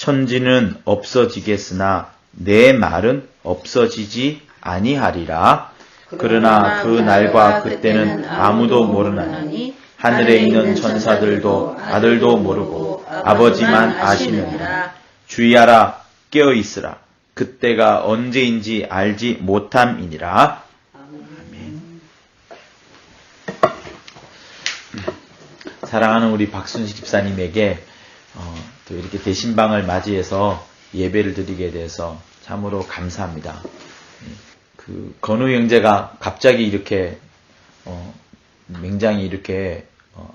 천지는 없어지겠으나 내 말은 없어지지 아니하리라. 그러나 그 날과 그때는 아무도 모르나니 하늘에 있는 천사들도 아들도 모르고 아버지만 아시느니라. 주의하라, 깨어있으라. 그때가 언제인지 알지 못함이니라. 아멘. 사랑하는 우리 박순식 집사님에게 또 이렇게 대신방을 맞이해서 예배를 드리게 돼서 참으로 감사합니다. 그 건우 형제가 갑자기 이렇게 맹장이 이렇게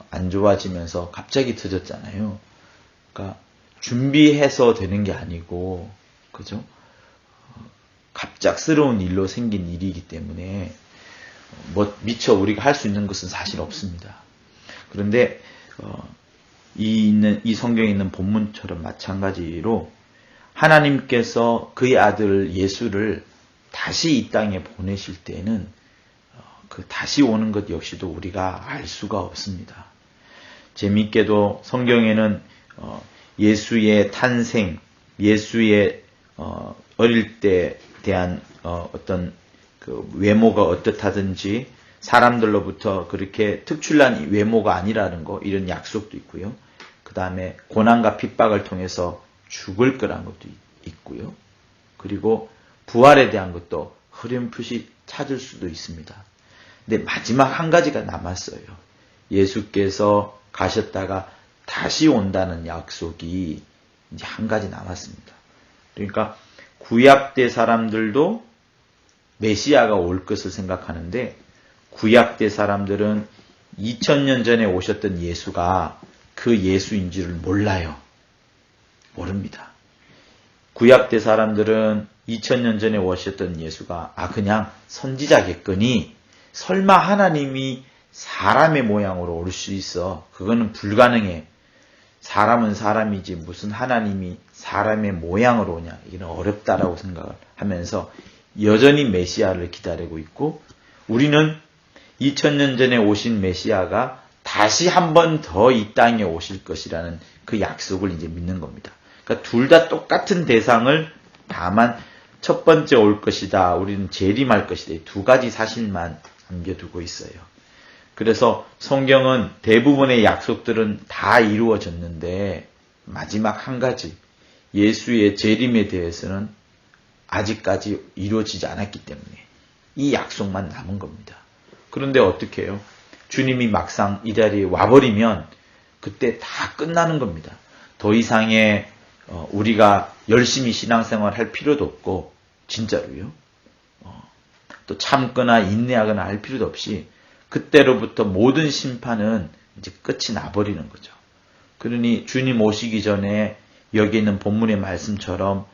안 좋아지면서 갑자기 터졌잖아요. 그러니까 준비해서 되는 게 아니고, 그죠? 갑작스러운 일로 생긴 일이기 때문에 미처 우리가 할 수 있는 것은 사실 없습니다. 그런데 이 성경에 있는 본문처럼 마찬가지로 하나님께서 그의 아들 예수를 다시 이 땅에 보내실 때는 그 다시 오는 것 역시도 우리가 알 수가 없습니다. 재미있게도 성경에는 예수의 탄생, 예수의 어릴 때 대한 어떤 그 외모가 어떻다든지 사람들로부터 그렇게 특출난 외모가 아니라는 거, 이런 약속도 있고요. 그 다음에 고난과 핍박을 통해서 죽을 거란 것도 있고요. 그리고 부활에 대한 것도 흐렴풋이 찾을 수도 있습니다. 근데 마지막 한 가지가 남았어요. 예수께서 가셨다가 다시 온다는 약속이 이제 한 가지 남았습니다. 그러니까 구약 때 사람들도 메시아가 올 것을 생각하는데, 구약 때 사람들은 2000년 전에 오셨던 예수가 그 예수인 줄을 몰라요. 모릅니다. 구약 때 사람들은 2000년 전에 오셨던 예수가 그냥 선지자겠거니 설마 하나님이 사람의 모양으로 올 수 있어? 그거는 불가능해. 사람은 사람이지 무슨 하나님이 사람의 모양으로 오냐? 이건 어렵다라고 생각을 하면서 여전히 메시아를 기다리고 있고, 우리는 2000년 전에 오신 메시아가 다시 한 번 더 이 땅에 오실 것이라는 그 약속을 이제 믿는 겁니다. 그러니까 둘 다 똑같은 대상을, 다만 첫 번째 올 것이다, 우리는 재림할 것이다, 이 두 가지 사실만 남겨두고 있어요. 그래서 성경은 대부분의 약속들은 다 이루어졌는데 마지막 한 가지, 예수의 재림에 대해서는 아직까지 이루어지지 않았기 때문에 이 약속만 남은 겁니다. 그런데 어떻게 해요? 주님이 막상 이 자리에 와버리면 그때 다 끝나는 겁니다. 더 이상의 우리가 열심히 신앙생활 할 필요도 없고, 진짜로요. 또 참거나 인내하거나 할 필요도 없이 그때로부터 모든 심판은 이제 끝이 나버리는 거죠. 그러니 주님 오시기 전에 여기 있는 본문의 말씀처럼,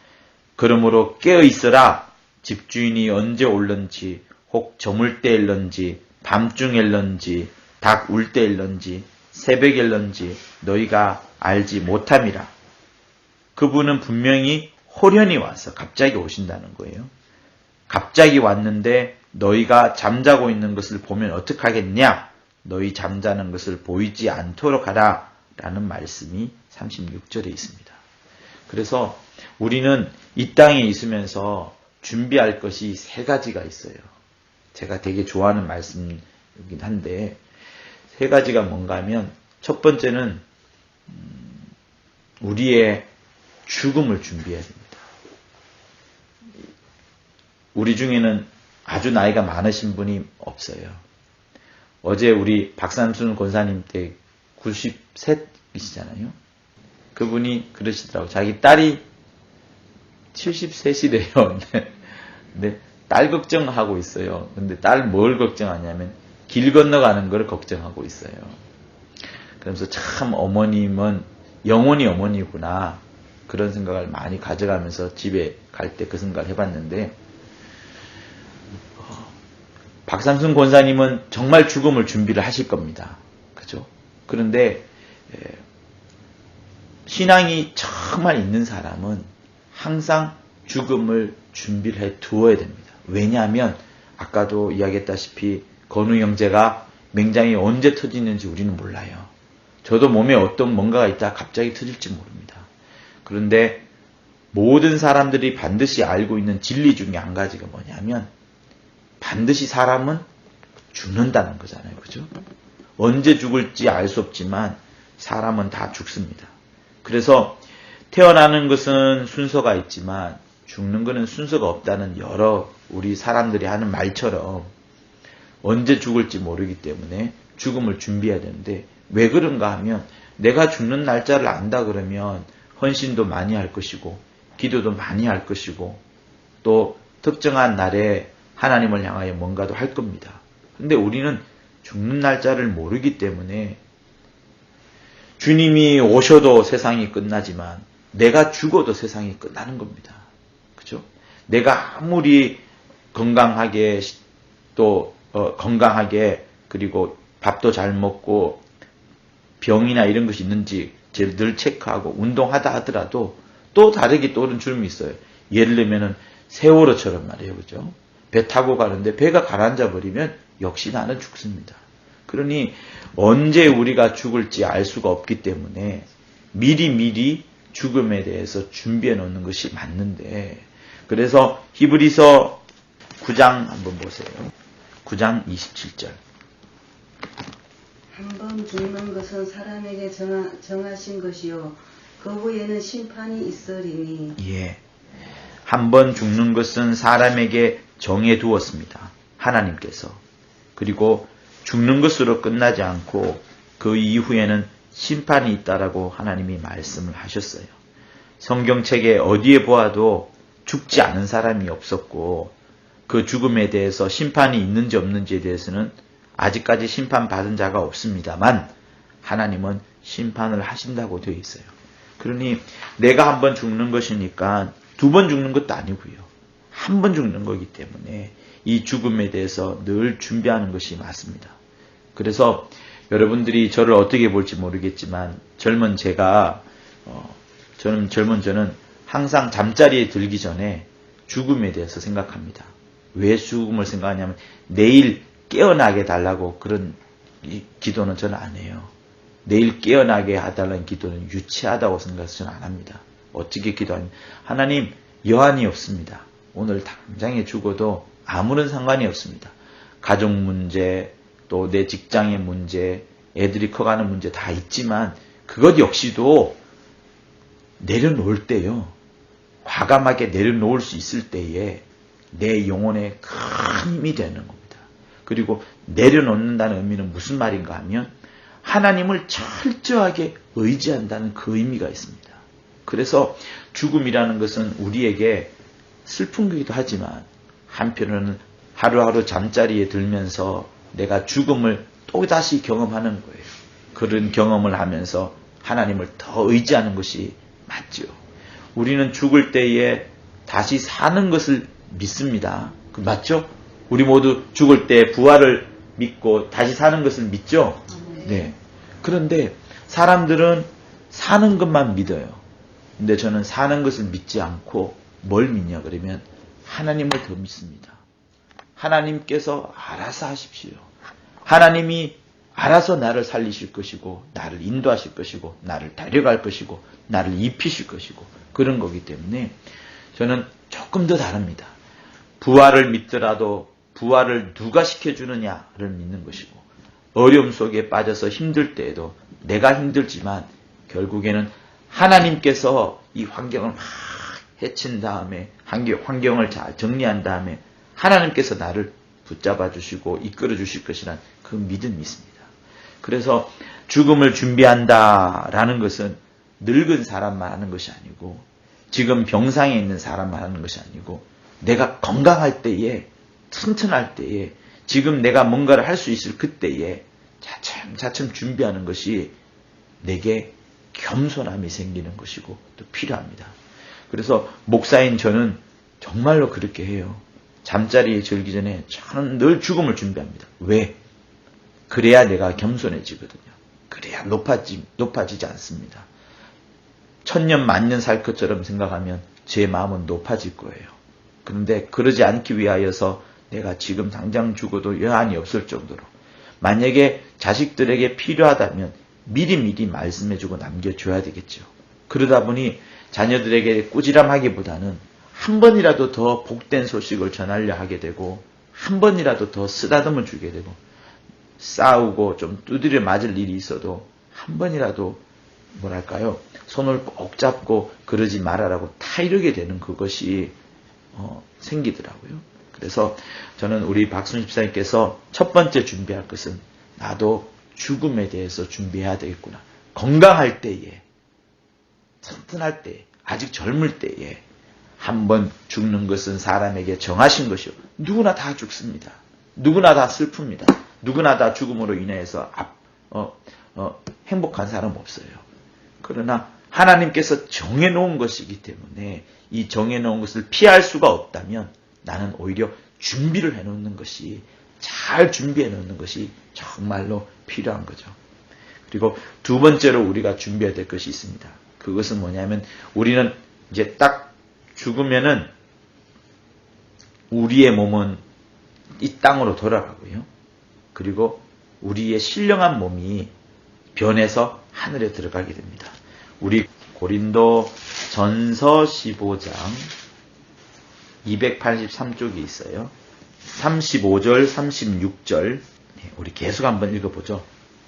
그러므로 깨어있어라. 집주인이 언제 올런지, 혹 저물 때일런지, 밤중일런지, 닭 울 때일런지, 새벽일런지 너희가 알지 못함이라. 그분은 분명히 호련히 와서 갑자기 오신다는 거예요. 갑자기 왔는데 너희가 잠자고 있는 것을 보면 어떡하겠냐? 너희 잠자는 것을 보이지 않도록 하라 라는 말씀이 36절에 있습니다. 그래서 우리는 이 땅에 있으면서 준비할 것이 세 가지가 있어요. 제가 되게 좋아하는 말씀이긴 한데, 세 가지가 뭔가 하면, 첫 번째는 우리의 죽음을 준비해야 됩니다. 우리 중에는 아주 나이가 많으신 분이 없어요. 어제 우리 박삼순 권사님 때 93이시잖아요. 그분이 그러시더라고요. 자기 딸이 73시래요. 근데 딸 걱정하고 있어요. 근데 딸 뭘 걱정하냐면 길 건너가는 걸 걱정하고 있어요. 그러면서 참 어머님은 영원히 어머니구나, 그런 생각을 많이 가져가면서 집에 갈 때 그 생각을 해봤는데, 박삼순 권사님은 정말 죽음을 준비를 하실 겁니다. 그죠? 그런데 신앙이 정말 있는 사람은 항상 죽음을 준비를 해 두어야 됩니다. 왜냐하면 아까도 이야기했다시피 건우 형제가 맹장이 언제 터지는지 우리는 몰라요. 저도 몸에 어떤 뭔가가 있다 갑자기 터질지 모릅니다. 그런데 모든 사람들이 반드시 알고 있는 진리 중에 한 가지가 뭐냐면 반드시 사람은 죽는다는 거잖아요. 그죠? 언제 죽을지 알 수 없지만 사람은 다 죽습니다. 그래서 태어나는 것은 순서가 있지만 죽는 것은 순서가 없다는 여러 우리 사람들이 하는 말처럼 언제 죽을지 모르기 때문에 죽음을 준비해야 되는데 왜 그런가 하면 내가 죽는 날짜를 안다 그러면 헌신도 많이 할 것이고 기도도 많이 할 것이고 또 특정한 날에 하나님을 향하여 뭔가도 할 겁니다. 근데 우리는 죽는 날짜를 모르기 때문에 주님이 오셔도 세상이 끝나지만 내가 죽어도 세상이 끝나는 겁니다. 그죠? 내가 아무리 건강하게 건강하게 그리고 밥도 잘 먹고 병이나 이런 것이 있는지 늘 체크하고 운동하다 하더라도 또 다르게 또 오른 주름이 있어요. 예를 들면은 세월호처럼 말이에요. 그죠? 배 타고 가는데 배가 가라앉아 버리면 역시 나는 죽습니다. 그러니 언제 우리가 죽을지 알 수가 없기 때문에 미리 죽음에 대해서 준비해 놓는 것이 맞는데 그래서 히브리서 9장 한번 보세요. 9장 27절. 한 번 죽는 것은 사람에게 정하신 것이요 그 후에는 심판이 있으리니. 예. 한 번 죽는 것은 사람에게 정해 두었습니다. 하나님께서. 그리고 죽는 것으로 끝나지 않고 그 이후에는 심판이 있다라고 하나님이 말씀을 하셨어요. 성경책에 어디에 보아도 죽지 않은 사람이 없었고 그 죽음에 대해서 심판이 있는지 없는지에 대해서는 아직까지 심판받은 자가 없습니다만 하나님은 심판을 하신다고 되어 있어요. 그러니 내가 한 번 죽는 것이니까 두 번 죽는 것도 아니고요. 한 번 죽는 거기 때문에 이 죽음에 대해서 늘 준비하는 것이 맞습니다. 그래서 여러분들이 저를 어떻게 볼지 모르겠지만 젊은 저는 항상 잠자리에 들기 전에 죽음에 대해서 생각합니다. 왜 죽음을 생각하냐면 내일 깨어나게 달라고 그런 기도는 저는 안 해요. 내일 깨어나게 해달라는 기도는 유치하다고 생각해서 저는 안 합니다. 어떻게 기도하냐면 하나님 여한이 없습니다. 오늘 당장에 죽어도 아무런 상관이 없습니다. 가족 문제 또 내 직장의 문제 애들이 커가는 문제 다 있지만 그것 역시도 내려놓을 때요. 과감하게 내려놓을 수 있을 때에 내 영혼에 큰 힘이 되는 겁니다. 그리고 내려놓는다는 의미는 무슨 말인가 하면 하나님을 철저하게 의지한다는 그 의미가 있습니다. 그래서 죽음이라는 것은 우리에게 슬픈 거기도 하지만 한편으로는 하루하루 잠자리에 들면서 내가 죽음을 또다시 경험하는 거예요. 그런 경험을 하면서 하나님을 더 의지하는 것이 맞죠. 우리는 죽을 때에 다시 사는 것을 믿습니다. 맞죠? 우리 모두 죽을 때 부활을 믿고 다시 사는 것을 믿죠? 네. 그런데 사람들은 사는 것만 믿어요. 근데 저는 사는 것을 믿지 않고 뭘 믿냐 그러면 하나님을 더 믿습니다. 하나님께서 알아서 하십시오. 하나님이 알아서 나를 살리실 것이고 나를 인도하실 것이고 나를 데려갈 것이고 나를 입히실 것이고 그런 거기 때문에 저는 조금 더 다릅니다. 부활을 믿더라도 부활을 누가 시켜주느냐를 믿는 것이고 어려움 속에 빠져서 힘들 때에도 내가 힘들지만 결국에는 하나님께서 이 환경을 막 해친 다음에 환경을 잘 정리한 다음에 하나님께서 나를 붙잡아 주시고 이끌어 주실 것이란 그 믿음이 있습니다. 그래서 죽음을 준비한다라는 것은 늙은 사람만 하는 것이 아니고 지금 병상에 있는 사람만 하는 것이 아니고 내가 건강할 때에 튼튼할 때에 지금 내가 뭔가를 할 수 있을 그때에 차츰 준비하는 것이 내게 겸손함이 생기는 것이고 또 필요합니다. 그래서 목사인 저는 정말로 그렇게 해요. 잠자리에 들기 전에 저는 늘 죽음을 준비합니다. 왜? 그래야 내가 겸손해지거든요. 그래야 높아지지 않습니다. 천년 만년 살 것처럼 생각하면 제 마음은 높아질 거예요. 그런데 그러지 않기 위하여서 내가 지금 당장 죽어도 여한이 없을 정도로 만약에 자식들에게 필요하다면 미리 말씀해주고 남겨줘야 되겠죠. 그러다 보니 자녀들에게 꾸지람하기보다는 한 번이라도 더 복된 소식을 전하려 하게 되고 한 번이라도 더 쓰다듬어 주게 되고 싸우고 좀 두드려 맞을 일이 있어도 한 번이라도 뭐랄까요? 손을 꼭 잡고 그러지 말아라고 타이르게 되는 그것이 생기더라고요. 그래서 저는 우리 박순 집사님께서 첫 번째 준비할 것은 나도 죽음에 대해서 준비해야 되겠구나. 건강할 때에, 튼튼할 때에, 아직 젊을 때에 한번 죽는 것은 사람에게 정하신 것이요. 누구나 다 죽습니다. 누구나 다 슬픕니다. 누구나 다 죽음으로 인해서 행복한 사람 없어요. 그러나 하나님께서 정해놓은 것이기 때문에 이 정해놓은 것을 피할 수가 없다면 나는 오히려 준비를 해놓는 것이, 잘 준비해 놓는 것이 정말로 필요한 거죠. 그리고 두 번째로 우리가 준비해야 될 것이 있습니다. 그것은 뭐냐면 우리는 이제 딱 죽으면은 우리의 몸은 이 땅으로 돌아가고요. 그리고 우리의 신령한 몸이 변해서 하늘에 들어가게 됩니다. 우리 고린도 전서 15장 283쪽이 있어요. 35절, 36절 우리 계속 한번 읽어보죠.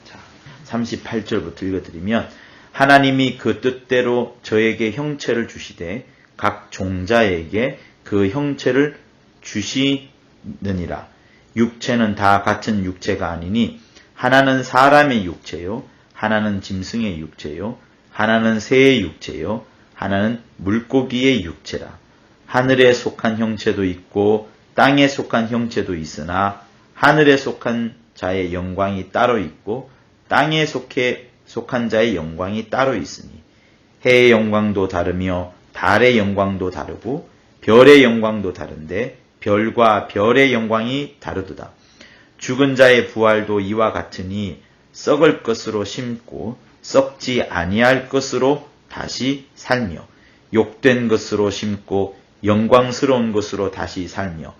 자, 38절부터 읽어드리면 하나님이 그 뜻대로 저에게 형체를 주시되 각 종자에게 그 형체를 주시느니라. 육체는 다 같은 육체가 아니니 하나는 사람의 육체요, 하나는 짐승의 육체요, 하나는 새의 육체요, 하나는 물고기의 육체라. 하늘에 속한 형체도 있고 땅에 속한 형체도 있으나 하늘에 속한 자의 영광이 따로 있고 땅에 속한 자의 영광이 따로 있으니 해의 영광도 다르며 달의 영광도 다르고 별의 영광도 다른데 별과 별의 영광이 다르도다. 죽은 자의 부활도 이와 같으니 썩을 것으로 심고 썩지 아니할 것으로 다시 살며 욕된 것으로 심고 영광스러운 것으로 다시 살며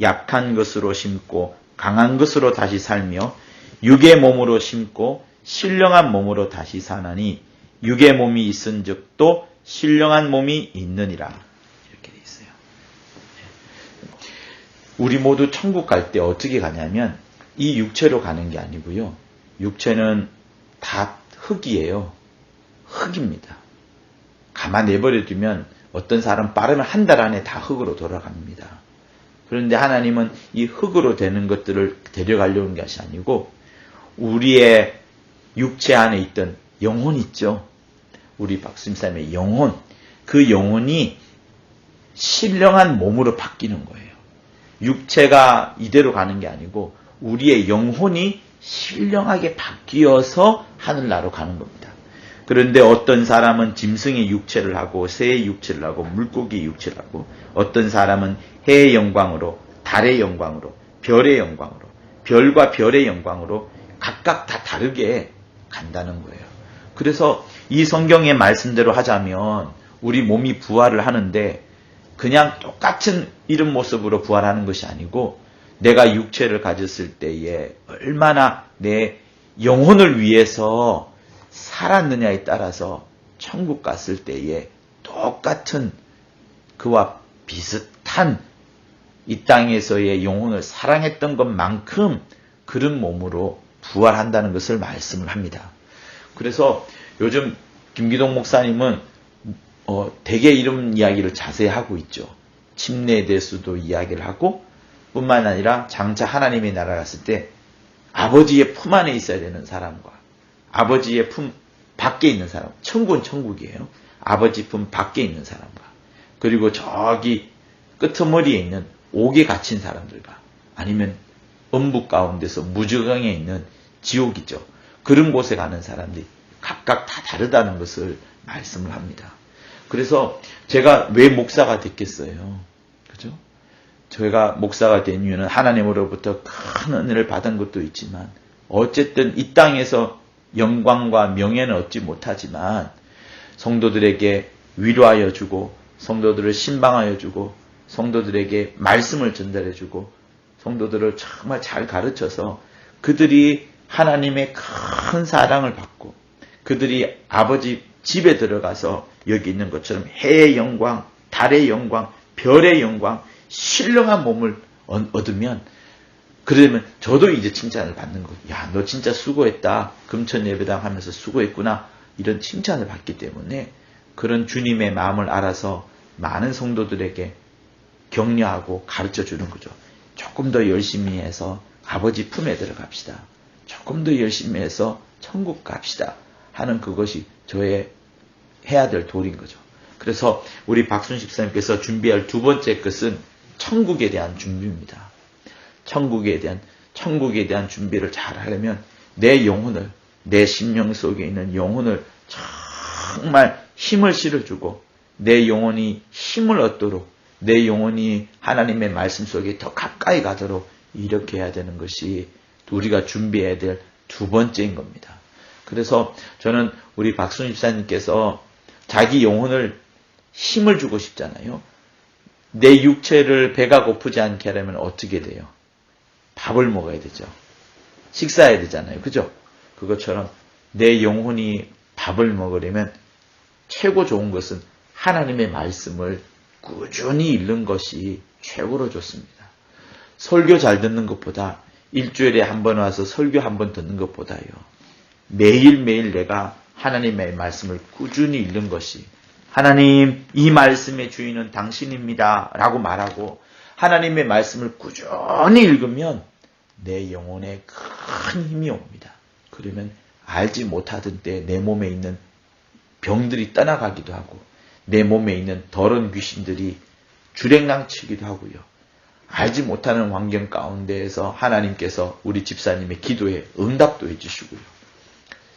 약한 것으로 심고 강한 것으로 다시 살며 육의 몸으로 심고 신령한 몸으로 다시 사나니 육의 몸이 있은즉 또 신령한 몸이 있느니라. 이렇게 돼 있어요. 우리 모두 천국 갈 때 어떻게 가냐면 이 육체로 가는 게 아니고요. 육체는 다 흙이에요. 흙입니다. 가만 내버려 두면 어떤 사람 빠르면 한 달 안에 다 흙으로 돌아갑니다. 그런데 하나님은 이 흙으로 되는 것들을 데려가려는 것이 아니고 우리의 육체 안에 있던 영혼 있죠. 우리 박수님의 영혼, 그 영혼이 신령한 몸으로 바뀌는 거예요. 육체가 이대로 가는 게 아니고 우리의 영혼이 신령하게 바뀌어서 하늘나라로 가는 겁니다. 그런데 어떤 사람은 짐승의 육체를 하고 새의 육체를 하고 물고기의 육체를 하고 어떤 사람은 해의 영광으로 달의 영광으로 별의 영광으로 별과 별의 영광으로 각각 다 다르게 간다는 거예요. 그래서 이 성경의 말씀대로 하자면 우리 몸이 부활을 하는데 그냥 똑같은 이런 모습으로 부활하는 것이 아니고 내가 육체를 가졌을 때에 얼마나 내 영혼을 위해서 살았느냐에 따라서 천국 갔을 때에 똑같은 그와 비슷한 이 땅에서의 영혼을 사랑했던 것만큼 그런 몸으로 부활한다는 것을 말씀을 합니다. 그래서 요즘 김기동 목사님은 되게 이런 이야기를 자세히 하고 있죠. 침례에 대해서도 이야기를 하고 뿐만 아니라 장차 하나님의 나라 갔을 때 아버지의 품 안에 있어야 되는 사람과 아버지의 품 밖에 있는 사람, 천국은 천국이에요. 아버지 품 밖에 있는 사람과 그리고 저기 끄트머리에 있는 옥에 갇힌 사람들과 아니면 음부 가운데서 무저강에 있는 지옥이죠. 그런 곳에 가는 사람들이 각각 다 다르다는 것을 말씀을 합니다. 그래서 제가 왜 목사가 됐겠어요? 그죠? 제가 목사가 된 이유는 하나님으로부터 큰 은혜를 받은 것도 있지만 어쨌든 이 땅에서 영광과 명예는 얻지 못하지만 성도들에게 위로하여 주고 성도들을 신방하여 주고 성도들에게 말씀을 전달해 주고 성도들을 정말 잘 가르쳐서 그들이 하나님의 큰 사랑을 받고 그들이 아버지 집에 들어가서 여기 있는 것처럼 해의 영광, 달의 영광, 별의 영광, 신령한 몸을 얻으면, 그러면 저도 이제 칭찬을 받는 거예요. 야, 너 진짜 수고했다. 금천 예배당 하면서 수고했구나. 이런 칭찬을 받기 때문에 그런 주님의 마음을 알아서 많은 성도들에게 격려하고 가르쳐 주는 거죠. 조금 더 열심히 해서 아버지 품에 들어갑시다. 조금 더 열심히 해서 천국 갑시다. 하는 그것이 저의 해야 될 도리인 거죠. 그래서 우리 박순 집사님께서 준비할 두 번째 것은 천국에 대한 준비입니다. 천국에 대한 준비를 잘 하려면 내 영혼을, 내 심령 속에 있는 영혼을 정말 힘을 실어주고 내 영혼이 힘을 얻도록, 내 영혼이 하나님의 말씀 속에 더 가까이 가도록 이렇게 해야 되는 것이 우리가 준비해야 될 두 번째인 겁니다. 그래서 저는 우리 박순 집사님께서 자기 영혼을 힘을 주고 싶잖아요. 내 육체를 배가 고프지 않게 하려면 어떻게 돼요? 밥을 먹어야 되죠. 식사해야 되잖아요. 그죠? 그것처럼 내 영혼이 밥을 먹으려면 최고 좋은 것은 하나님의 말씀을 꾸준히 읽는 것이 최고로 좋습니다. 설교 잘 듣는 것보다 일주일에 한 번 와서 설교 한 번 듣는 것보다요. 매일매일 내가 하나님의 말씀을 꾸준히 읽는 것이, 하나님, 이 말씀의 주인은 당신입니다 라고 말하고 하나님의 말씀을 꾸준히 읽으면 내 영혼에 큰 힘이 옵니다. 그러면 알지 못하던 때 내 몸에 있는 병들이 떠나가기도 하고 내 몸에 있는 더러운 귀신들이 주랭랑치기도 하고요. 알지 못하는 환경 가운데에서 하나님께서 우리 집사님의 기도에 응답도 해주시고요.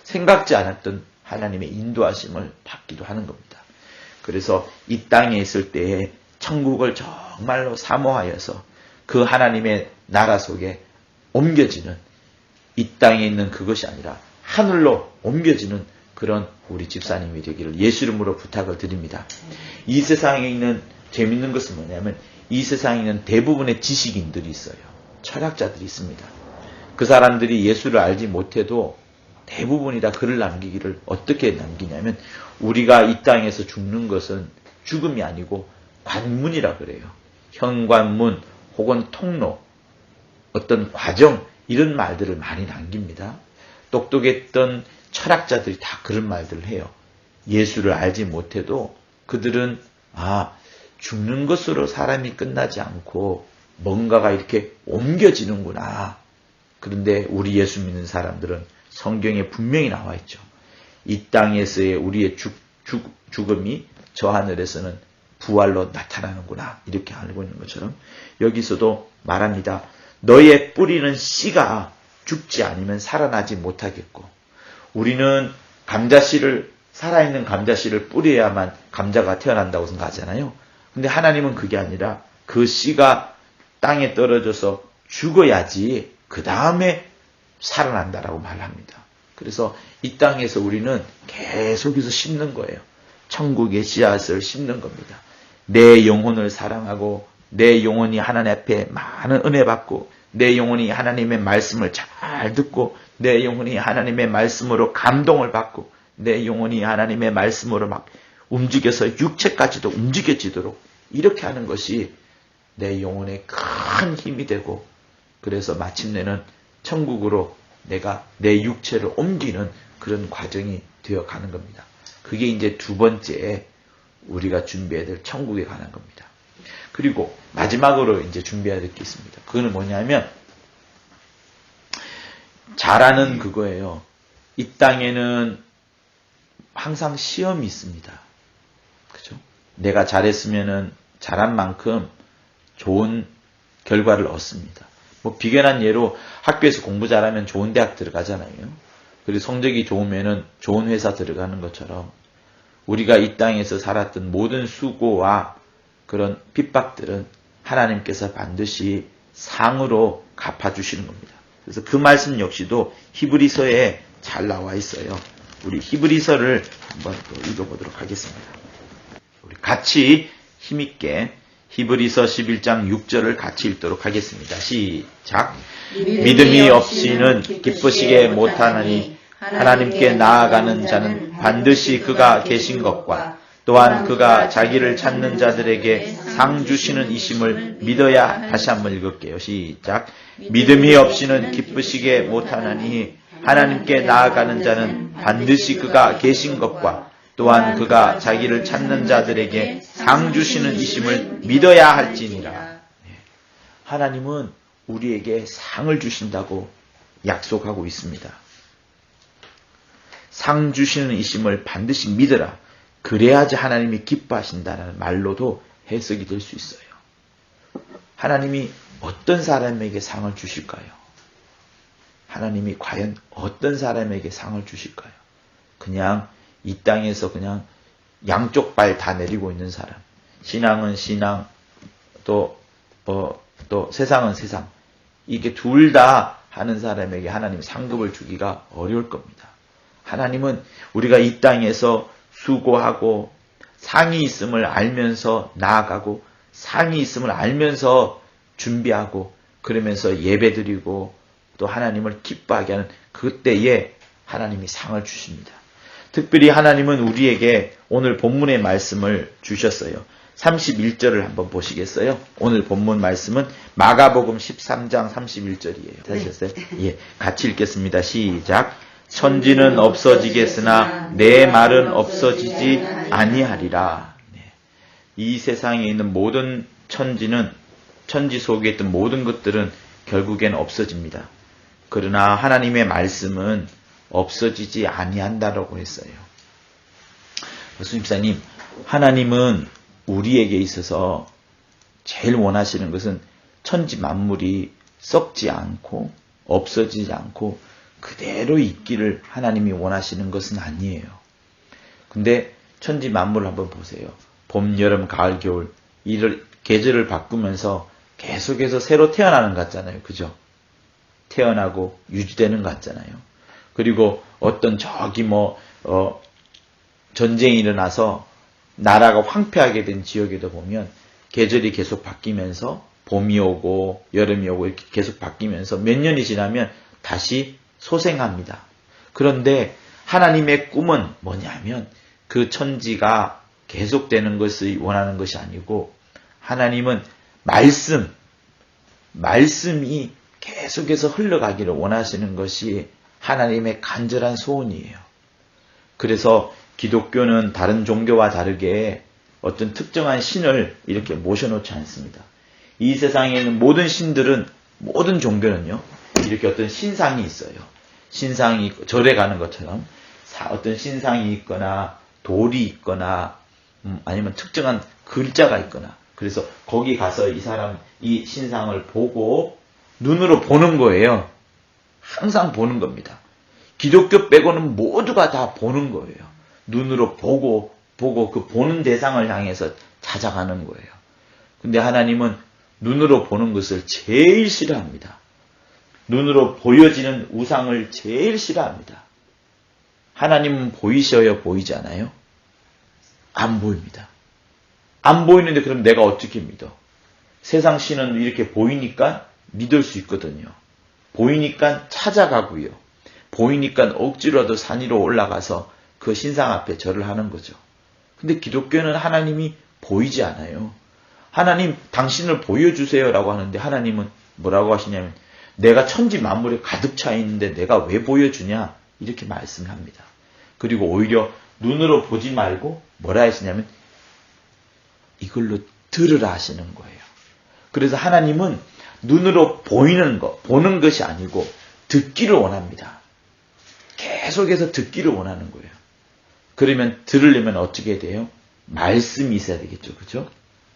생각지 않았던 하나님의 인도하심을 받기도 하는 겁니다. 그래서 이 땅에 있을 때에 천국을 정말로 사모하여서 그 하나님의 나라 속에 옮겨지는, 이 땅에 있는 그것이 아니라 하늘로 옮겨지는 그런 우리 집사님이 되기를 예수 이름으로 부탁을 드립니다. 이 세상에 있는 재밌는 것은 뭐냐면 이 세상에 있는 대부분의 지식인들이 있어요. 철학자들이 있습니다. 그 사람들이 예수를 알지 못해도 대부분이 다 글을 남기기를 어떻게 남기냐면 우리가 이 땅에서 죽는 것은 죽음이 아니고 관문이라 그래요. 현관문 혹은 통로, 어떤 과정, 이런 말들을 많이 남깁니다. 똑똑했던 철학자들이 다 그런 말들을 해요. 예수를 알지 못해도 그들은 죽는 것으로 사람이 끝나지 않고 뭔가가 이렇게 옮겨지는구나. 그런데 우리 예수 믿는 사람들은 성경에 분명히 나와 있죠. 이 땅에서의 우리의 죽음이 저 하늘에서는 부활로 나타나는구나. 이렇게 알고 있는 것처럼 여기서도 말합니다. 너의 뿌리는 씨가 죽지 않으면 살아나지 못하겠고, 우리는 살아있는 감자씨를 뿌려야만 감자가 태어난다고 생각하잖아요. 근데 하나님은 그게 아니라 그 씨가 땅에 떨어져서 죽어야지 그 다음에 살아난다라고 말합니다. 그래서 이 땅에서 우리는 계속해서 심는 거예요. 천국의 씨앗을 심는 겁니다. 내 영혼을 사랑하고 내 영혼이 하나님 앞에 많은 은혜 받고 내 영혼이 하나님의 말씀을 잘 듣고 내 영혼이 하나님의 말씀으로 감동을 받고 내 영혼이 하나님의 말씀으로 막 움직여서 육체까지도 움직여지도록 이렇게 하는 것이 내 영혼에 큰 힘이 되고, 그래서 마침내는 천국으로 내가 내 육체를 옮기는 그런 과정이 되어 가는 겁니다. 그게 이제 두 번째 우리가 준비해야 될 천국에 관한 겁니다. 그리고 마지막으로 이제 준비해야 될 게 있습니다. 그거는 뭐냐면 잘하는 그거예요. 이 땅에는 항상 시험이 있습니다. 그죠? 내가 잘했으면은 잘한 만큼 좋은 결과를 얻습니다. 뭐 비견한 예로 학교에서 공부 잘하면 좋은 대학 들어가잖아요. 그리고 성적이 좋으면은 좋은 회사 들어가는 것처럼 우리가 이 땅에서 살았던 모든 수고와 그런 핍박들은 하나님께서 반드시 상으로 갚아주시는 겁니다. 그래서 그 말씀 역시도 히브리서에 잘 나와 있어요. 우리 히브리서를 한번 또 읽어보도록 하겠습니다. 우리 같이 힘있게 히브리서 11장 6절을 같이 읽도록 하겠습니다. 시작. 믿음이 없이는 기쁘시게 못하나니 하나님께 나아가는 자는 반드시 그가 계신 것과 또한 그가 자기를 찾는 자들에게 상 주시는 이심을 믿어야. 다시 한번 읽을게요. 시작. 믿음이 없이는 기쁘시게 못하나니 하나님께 나아가는 자는 반드시 그가 계신 것과 또한 그가 자기를 찾는 자들에게 상 주시는 이심을 믿어야 할지니라. 하나님은 우리에게 상을 주신다고 약속하고 있습니다. 상 주시는 이심을 반드시 믿어라. 그래야지 하나님이 기뻐하신다는 말로도 해석이 될 수 있어요. 하나님이 어떤 사람에게 상을 주실까요? 하나님이 과연 어떤 사람에게 상을 주실까요? 그냥 이 땅에서 그냥 양쪽 발 다 내리고 있는 사람, 신앙은 신앙, 또 세상은 세상, 이게 둘 다 하는 사람에게 하나님 상급을 주기가 어려울 겁니다. 하나님은 우리가 이 땅에서 수고하고 상이 있음을 알면서 나아가고 상이 있음을 알면서 준비하고 그러면서 예배드리고 또 하나님을 기뻐하게 하는 그때에 하나님이 상을 주십니다. 특별히 하나님은 우리에게 오늘 본문의 말씀을 주셨어요. 31절을 한번 보시겠어요? 오늘 본문 말씀은 마가복음 13장 31절이에요. 다시셨어요? 예, 같이 읽겠습니다. 시작. 천지는 없어지겠으나 내 말은 없어지지 아니하리라. 이 세상에 있는 모든 천지 속에 있던 모든 것들은 결국엔 없어집니다. 그러나 하나님의 말씀은 없어지지 아니한다라고 했어요. 수집사님, 하나님은 우리에게 있어서 제일 원하시는 것은 천지 만물이 썩지 않고 없어지지 않고 그대로 있기를 하나님이 원하시는 것은 아니에요. 근데 천지 만물을 한번 보세요. 봄, 여름, 가을, 겨울 이를 계절을 바꾸면서 계속해서 새로 태어나는 것 같잖아요. 그죠? 태어나고 유지되는 것 같잖아요. 그리고 어떤 전쟁이 일어나서 나라가 황폐하게 된 지역에도 보면 계절이 계속 바뀌면서 봄이 오고 여름이 오고 이렇게 계속 바뀌면서 몇 년이 지나면 다시 소생합니다. 그런데 하나님의 꿈은 뭐냐면 그 천지가 계속되는 것을 원하는 것이 아니고 하나님은 말씀이 계속해서 흘러가기를 원하시는 것이 하나님의 간절한 소원이에요. 그래서 기독교는 다른 종교와 다르게 어떤 특정한 신을 이렇게 모셔놓지 않습니다. 이 세상에 있는 모든 신들은, 모든 종교는요, 이렇게 어떤 신상이 있어요. 신상이 절에 가는 것처럼 어떤 신상이 있거나 돌이 있거나 아니면 특정한 글자가 있거나 그래서 거기 가서 이 신상을 보고 눈으로 보는 거예요. 항상 보는 겁니다. 기독교 빼고는 모두가 다 보는 거예요. 눈으로 보고 그 보는 대상을 향해서 찾아가는 거예요. 근데 하나님은 눈으로 보는 것을 제일 싫어합니다. 눈으로 보여지는 우상을 제일 싫어합니다. 하나님은 보이셔요? 보이지 않아요? 안 보입니다. 안 보이는데 그럼 내가 어떻게 믿어? 세상 신은 이렇게 보이니까 믿을 수 있거든요. 보이니까 찾아가고요. 보이니까 억지로라도 산 위로 올라가서 그 신상 앞에 절을 하는 거죠. 근데 기독교는 하나님이 보이지 않아요. 하나님 당신을 보여주세요라고 하는데 하나님은 뭐라고 하시냐면 내가 천지 만물에 가득 차 있는데 내가 왜 보여주냐 이렇게 말씀을 합니다. 그리고 오히려 눈으로 보지 말고 뭐라 하시냐면 이걸로 들으라 하시는 거예요. 그래서 하나님은 눈으로 보이는 것, 보는 것이 아니고 듣기를 원합니다. 계속해서 듣기를 원하는 거예요. 그러면 들으려면 어떻게 돼요? 말씀이 있어야 되겠죠. 그죠?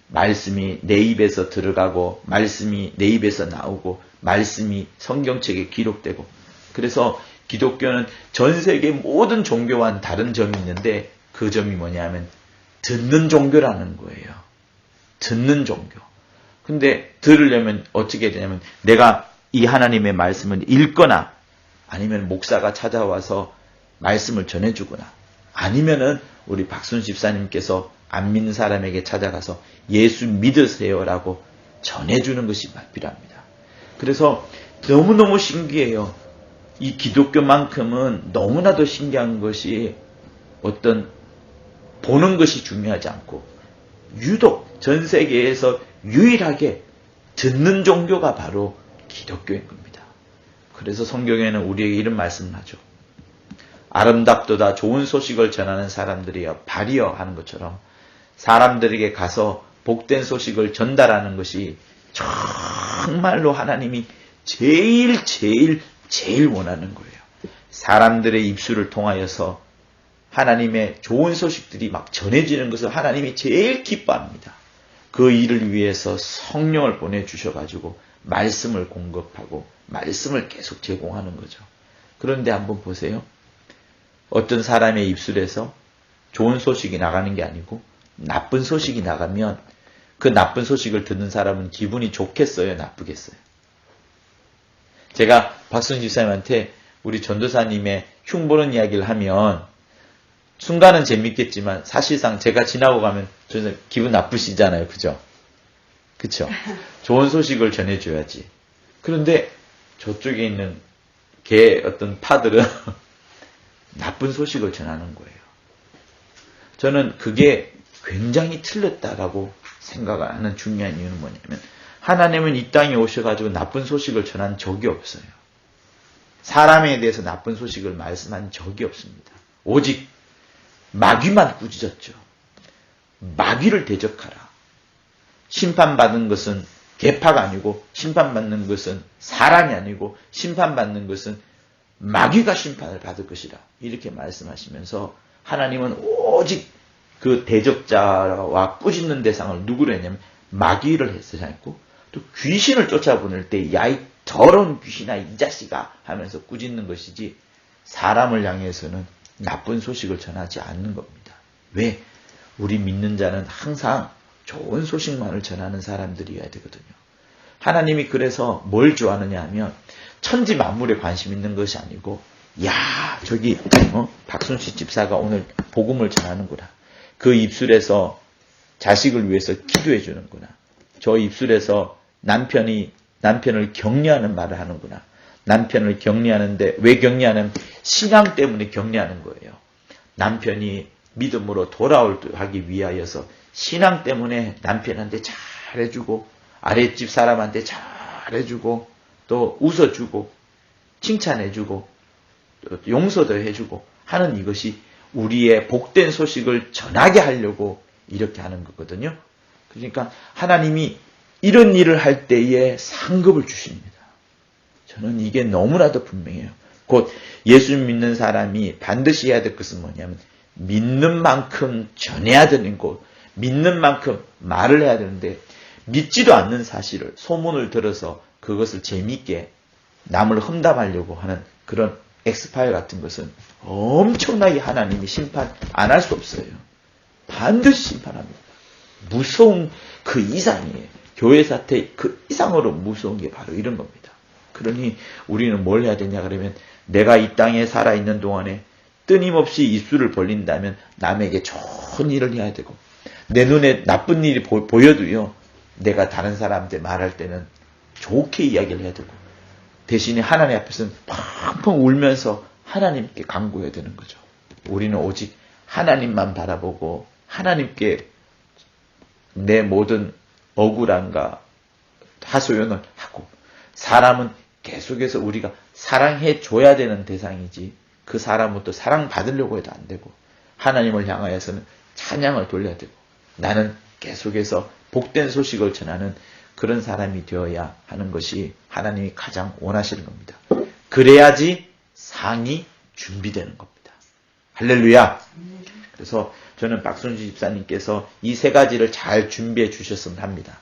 말씀이 내 입에서 들어가고 말씀이 내 입에서 나오고 말씀이 성경책에 기록되고 그래서 기독교는 전 세계 모든 종교와는 다른 점이 있는데 그 점이 뭐냐면 듣는 종교라는 거예요. 듣는 종교. 근데 들으려면 어떻게 되냐면 내가 이 하나님의 말씀을 읽거나 아니면 목사가 찾아와서 말씀을 전해주거나 아니면은 우리 박순 집사님께서 안 믿는 사람에게 찾아가서 예수 믿으세요라고 전해주는 것이 필요합니다. 그래서 너무너무 신기해요. 이 기독교만큼은 너무나도 신기한 것이 어떤 보는 것이 중요하지 않고 유독 전 세계에서 유일하게 듣는 종교가 바로 기독교인 겁니다. 그래서 성경에는 우리에게 이런 말씀을 하죠. 아름답도다 좋은 소식을 전하는 사람들이여 발이여 하는 것처럼 사람들에게 가서 복된 소식을 전달하는 것이 정말로 하나님이 제일 원하는 거예요. 사람들의 입술을 통하여서 하나님의 좋은 소식들이 막 전해지는 것을 하나님이 제일 기뻐합니다. 그 일을 위해서 성령을 보내주셔가지고 말씀을 공급하고 말씀을 계속 제공하는 거죠. 그런데 한번 보세요. 어떤 사람의 입술에서 좋은 소식이 나가는 게 아니고 나쁜 소식이 나가면 그 나쁜 소식을 듣는 사람은 기분이 좋겠어요? 나쁘겠어요? 제가 박순 집사님한테 우리 전도사님의 흉보는 이야기를 하면 순간은 재밌겠지만 사실상 제가 지나고 가면 저는 기분 나쁘시잖아요. 그죠? 그쵸? 좋은 소식을 전해줘야지. 그런데 저쪽에 있는 개 어떤 파들은 나쁜 소식을 전하는 거예요. 저는 그게 굉장히 틀렸다라고 생각하는 중요한 이유는 뭐냐면 하나님은 이 땅에 오셔가지고 나쁜 소식을 전한 적이 없어요. 사람에 대해서 나쁜 소식을 말씀한 적이 없습니다. 오직 마귀만 꾸짖었죠. 마귀를 대적하라. 심판받는 것은 개파가 아니고 심판받는 것은 사람이 아니고 심판받는 것은 마귀가 심판을 받을 것이라. 이렇게 말씀하시면서 하나님은 오직 그 대적자와 꾸짖는 대상을 누구로 했냐면 마귀를 했었고 또 귀신을 쫓아보낼 때 야 이 더러운 귀신아 이 자식아 하면서 꾸짖는 것이지 사람을 향해서는 나쁜 소식을 전하지 않는 겁니다. 왜? 우리 믿는 자는 항상 좋은 소식만을 전하는 사람들이어야 되거든요. 하나님이 그래서 뭘 좋아하느냐 하면 천지 만물에 관심 있는 것이 아니고 야 저기 박순식 집사가 오늘 복음을 전하는구나. 그 입술에서 자식을 위해서 기도해 주는구나. 저 입술에서 남편을 격려하는 말을 하는구나. 남편을 격려하는데 왜 격려하는? 신앙 때문에 격려하는 거예요. 남편이 믿음으로 돌아오기 위하여서 신앙 때문에 남편한테 잘해주고 아랫집 사람한테 잘해주고 또 웃어주고 칭찬해주고 또 용서도 해주고 하는 이것이 우리의 복된 소식을 전하게 하려고 이렇게 하는 거거든요. 그러니까 하나님이 이런 일을 할 때에 상급을 주십니다. 저는 이게 너무나도 분명해요. 곧 예수 믿는 사람이 반드시 해야 될 것은 뭐냐면 믿는 만큼 전해야 되는 것, 믿는 만큼 말을 해야 되는데 믿지도 않는 사실을 소문을 들어서 그것을 재미있게 남을 험담하려고 하는 그런 엑스파일 같은 것은 엄청나게 하나님이 심판 안 할 수 없어요. 반드시 심판합니다. 무서운 그 이상이에요. 교회 사태 그 이상으로 무서운 게 바로 이런 겁니다. 그러니 우리는 뭘 해야 되냐 그러면 내가 이 땅에 살아있는 동안에 끊임없이 입술을 벌린다면 남에게 좋은 일을 해야 되고 내 눈에 나쁜 일이 보여도요. 내가 다른 사람한테 말할 때는 좋게 이야기를 해야 되고 대신에 하나님 앞에서는 펑펑 울면서 하나님께 간구해야 되는 거죠. 우리는 오직 하나님만 바라보고 하나님께 내 모든 억울함과 하소연을 하고 사람은 계속해서 우리가 사랑해 줘야 되는 대상이지 그 사람은 또 사랑받으려고 해도 안 되고 하나님을 향하여서는 찬양을 돌려야 되고 나는 계속해서 복된 소식을 전하는 그런 사람이 되어야 하는 것이 하나님이 가장 원하시는 겁니다. 그래야지 상이 준비되는 겁니다. 할렐루야. 그래서 저는 박순지 집사님께서 이 세 가지를 잘 준비해 주셨으면 합니다.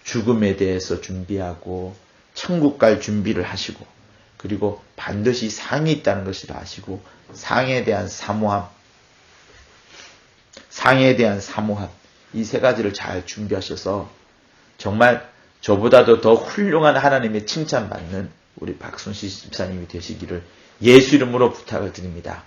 죽음에 대해서 준비하고 천국 갈 준비를 하시고 그리고 반드시 상이 있다는 것을 아시고 상에 대한 사모함 이 세 가지를 잘 준비하셔서 정말 저보다도 더 훌륭한 하나님의 칭찬받는 우리 박순시 집사님이 되시기를 예수 이름으로 부탁을 드립니다.